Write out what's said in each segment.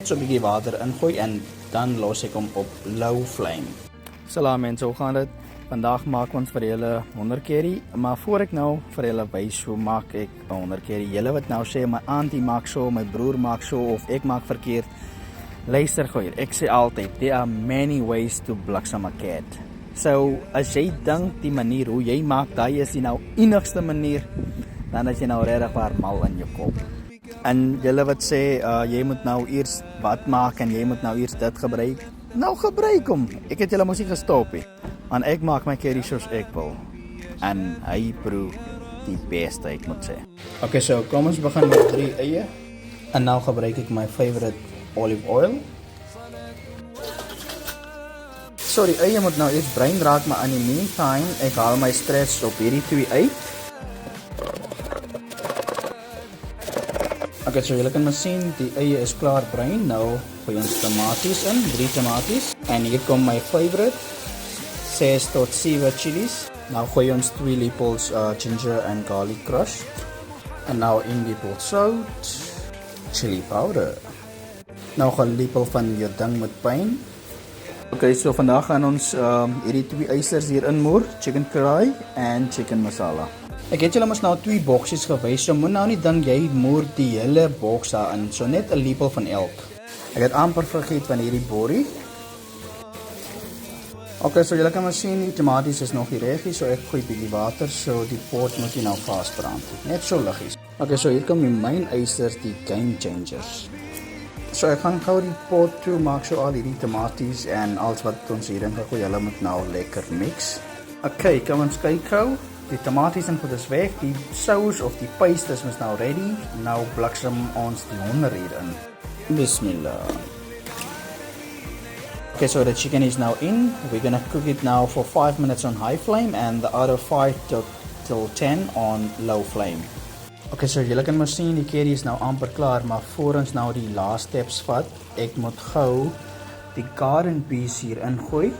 So 'n bietjie water ingooi en dan los ek hom op low flame. Salam mense, hoe gaan dit? Vandag maak ons vir julle 100 curry, maar voor ek nou vir julle wys hoe maak ek 'n 100 curry. Julle wat nou sê my auntie maak so, my broer maak so of ek maak verkeerd. Luister gou hier, ek sê altyd, there are many ways to bliksem 'n cat. So as jy dink die manier hoe jy maak, daai is die nou enigste manier, dan is jy nou regtig waar mal in jou kop. En julle wat sê jy moet nou eers wat maak en jy moet nou eers dit gebruik. Nou gebruik hom. Ek het julle mos nie gestop nie. Want ek maak my curry soos ek wil. En hy proe die beste, ek moet sê. Okay, so kom ons begin met 3 eie. En nou gebruik ek my favorite olive oil. So die eie moet nou eers bruin raak, maar in die meantime, ek haal my stretch op hierdie 2 uit. Okay, so julle kan maar sien, die eie is klaar bruin. Nou gooi ons tomaties in, 3 tomaties. En hier kom my favorite, 6 tot 7 chilies. Nou gooi ons 2 lepels ginger and garlic crush. En nou 1 lepel sout, chili powder. Nou gaan 'n lepel van jou ding met pyn. Okay, so vandag gaan ons hierdie 2 eisters hier inmoer, chicken curry en chicken masala. Ek het julle mos nou 2 boksies gewys, so moet nou nie dink jy moer die hele boks daarin, so net 'n lepel van elk. Ek het amper vergeet van hierdie borie. Okay, so julle kan maar sien die tomaties is nog nie reg, so ek gooi 'n bietjie water, so die pot moet nie nou vasbrand. Net so liggies. Okay, so hier kom die myn eisters, die game changers. So ek gaan gou die pot toe maak, so al hierdie tomaties en alles wat ons hierin gegooi, hulle moet nou lekker mix. Okay, kom ons kyk gou. Die tomaties en goed is weg, die saus of die paste is nou ready. Nou bliksem ons die honder hierin. Bismillah. Okay, so the chicken is now in. We're gonna cook it now for 5 minutes on high flame and the other 5 till 10 on low flame. Okay, so julle kan maar sien die curry is nou amper klaar, maar voor ons nou die last steps vat, ek moet gou die garden peas hier ingooi.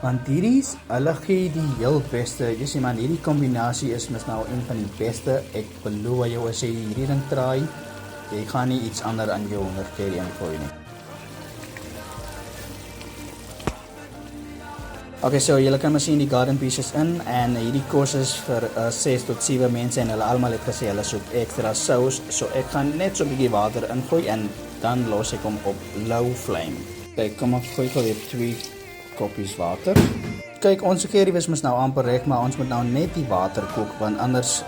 Want hierdie hulle gee die heel beste. Jy sien man, hierdie kombinasie is mis nou een van die beste. Ek beloof jou as jy hierdie ding try, jy gaan nie iets anders aan jou honder curry ingooi nie. Okay, so julle kan maar sien die garden peas is in en hierdie kos is vir 6 tot 7 mense en hulle almal het gesê hulle soek ekstra saus. So ek gaan net so 'n bietjie water ingooi en dan los ek hom op low flame. Kyk, kom ek gooi gou weer 2 koppies water. Kyk, ons curry is mos nou amper reg, maar ons moet nou net die water kook want anders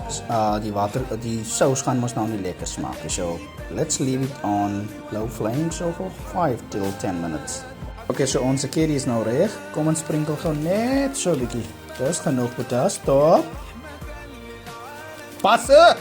die saus gaan mos nou nie lekker smaak. So let's leave it on low flame so for 5 till 10 minutes. Okay, so ons curry is nou reg. Kom ons sprinkel gou net so 'n bietjie. Dis genoeg, Boeta. Stop. Passe.